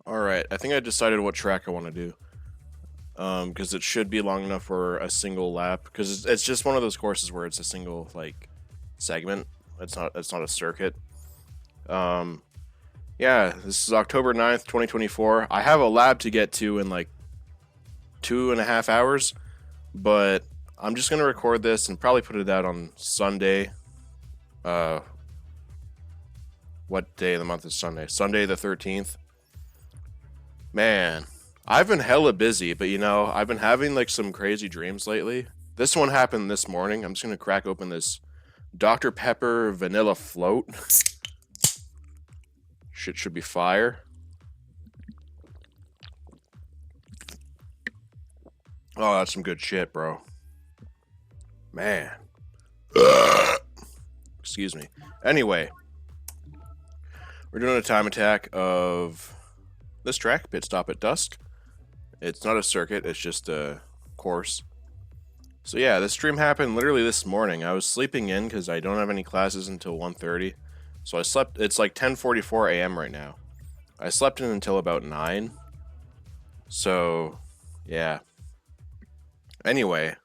Alright, I think I decided what track I want to do. Because it should be long enough for a single lap. Because it's just one of those courses where it's a single, like, segment. It's not a circuit. Um, yeah, this is October 9th, 2024. I have a lab to get to in, like, 2.5 hours. But I'm just going to record this and probably put it out on Sunday. Uh, what day of the month is Sunday? Sunday the 13th. Man, I've been hella busy, but I've been having like some crazy dreams lately. This one happened this morning. I'm just gonna crack open this Dr. Pepper vanilla float. Shit should be fire. Oh, that's some good shit, bro. Man. Excuse me. Anyway, we're doing a time attack of this track, Pit Stop at Dusk. It's not a circuit, it's just a course. So yeah, this stream happened literally this morning. I was sleeping in because I don't have any classes until 1:30. So I slept, it's like 10:44 a.m. right now. I slept in until about 9. So, yeah. Anyway,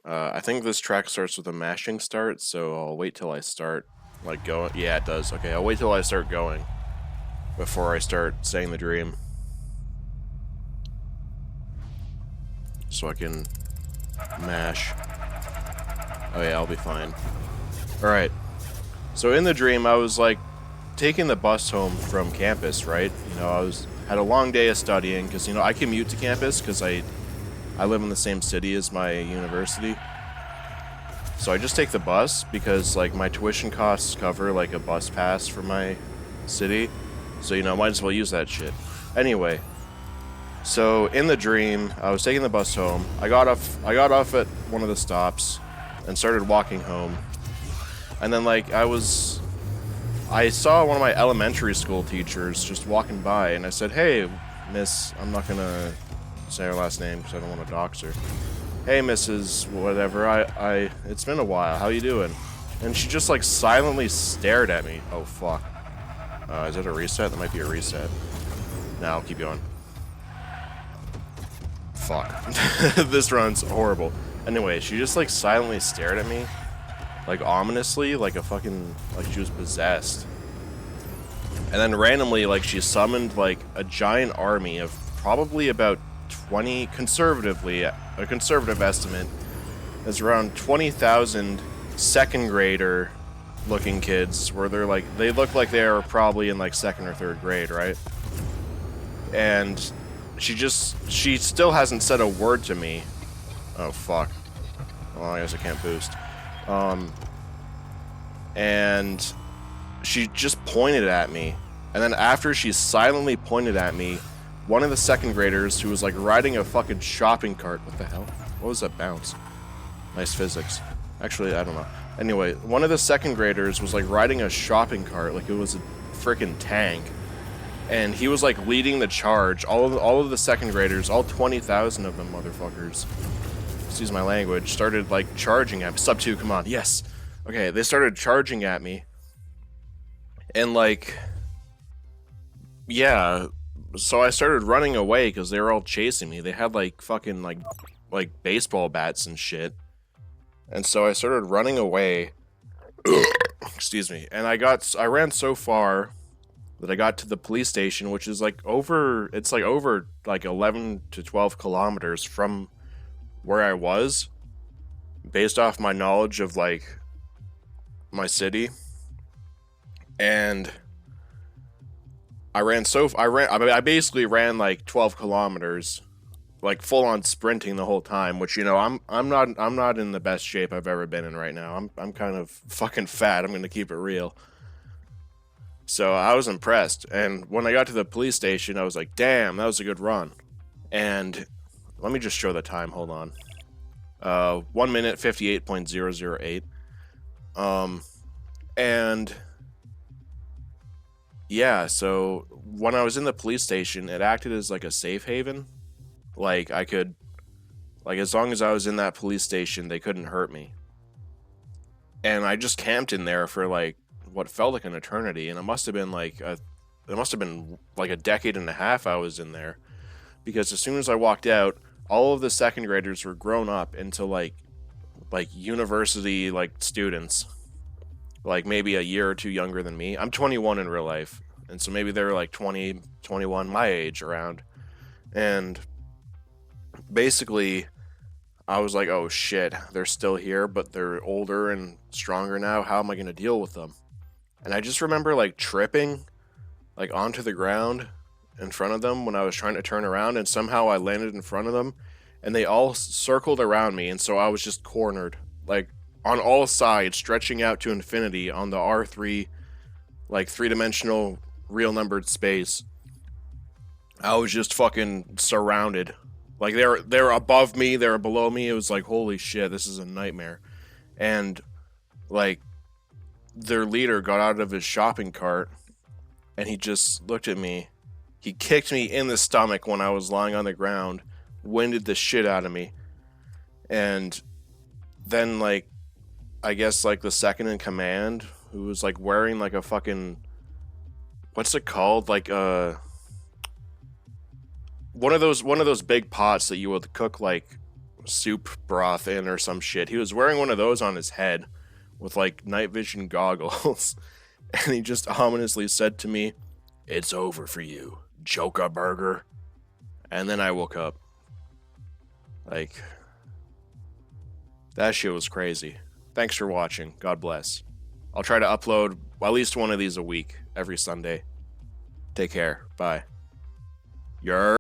I think this track starts with a mashing start, so I'll wait till I start, like, going. Yeah, it does. Okay, I'll wait till I start going before I start saying the dream. So I can mash. Oh yeah, I'll be fine. Alright. So in the dream, I was, like, taking the bus home from campus, right? Had a long day of studying, because, I commute to campus, because I live in the same city as my university. So I just take the bus, because, like, my tuition costs cover, like, a bus pass for my city. So, might as well use that shit. Anyway. So, in the dream, I was taking the bus home. I got off at one of the stops, and started walking home. And then, like, I saw one of my elementary school teachers just walking by, and I said, "Hey, miss," I'm not gonna say her last name because I don't want to dox her. "Hey, Mrs. Whatever, it's been a while, how you doing?" And she just, like, silently stared at me. Oh, fuck. Is that a reset? That might be a reset. Now, I'll keep going. Fuck. This run's horrible. Anyway, she just, like, silently stared at me. Like, ominously, like she was possessed. And then randomly, like, she summoned, like, a giant army of probably about 20, conservatively, a conservative estimate is around 20,000 second grader looking kids, where they look like they are probably in, like, second or third grade, right? And she still hasn't said a word to me. Oh, fuck. Well, I guess I can't boost. And she just pointed at me. And then after she silently pointed at me, one of the second graders, who was, like, riding a fucking shopping cart. What the hell? What was that bounce? Nice physics. Actually, I don't know. Anyway, one of the second graders was, like, riding a shopping cart like it was a freaking tank. And he was, like, leading the charge. All of the second graders, all 20,000 of them motherfuckers, excuse my language, started, like, charging at me. Sub 2, come on, yes. Okay, they started charging at me. And, like, yeah, so I started running away because they were all chasing me. They had, like, fucking, like baseball bats and shit. And so I started running away. Excuse me. And I ran so far that I got to the police station, which is, like, over 11 to 12 kilometers from where I was, based off my knowledge of, like, my city. And I basically ran, like, 12 kilometers, like, full on sprinting the whole time, which, I'm not in the best shape I've ever been in right now. I'm kind of fucking fat. I'm gonna keep it real. So I was impressed. And when I got to the police station, I was like, damn, that was a good run. And let me just show the time. Hold on. 1 minute 58.008. And yeah, so when I was in the police station, it acted as, like, a safe haven. Like, I could, like, as long as I was in that police station, they couldn't hurt me. And I just camped in there for, like, what felt like an eternity, and it must have been, like, it must have been like a decade and a half I was in there, because as soon as I walked out, all of the second graders were grown up into like university like students, like maybe a year or two younger than me. I'm 21 in real life, and so maybe they're like 20, 21, my age around. And basically I was like, oh shit, they're still here, but they're older and stronger now. How am I going to deal with them? And I just remember like tripping like onto the ground in front of them when I was trying to turn around, and somehow I landed in front of them, and they all circled around me, and so I was just cornered, like on all sides, stretching out to infinity on the R3, like three-dimensional real numbered space. I was just fucking surrounded. Like they're above me, they're below me. It was like, holy shit, this is a nightmare. And like their leader got out of his shopping cart and he just looked at me. He kicked me in the stomach when I was lying on the ground, winded the shit out of me. And then like I guess like the second in command, who was like wearing like a fucking, what's it called? Like one of those big pots that you would cook like soup broth in or some shit. He was wearing one of those on his head with like night vision goggles. And he just ominously said to me, "It's over for you, Joka Burger." And then I woke up. Like, that shit was crazy. Thanks for watching. God bless. I'll try to upload at least one of these a week, every Sunday. Take care. Bye. Yer.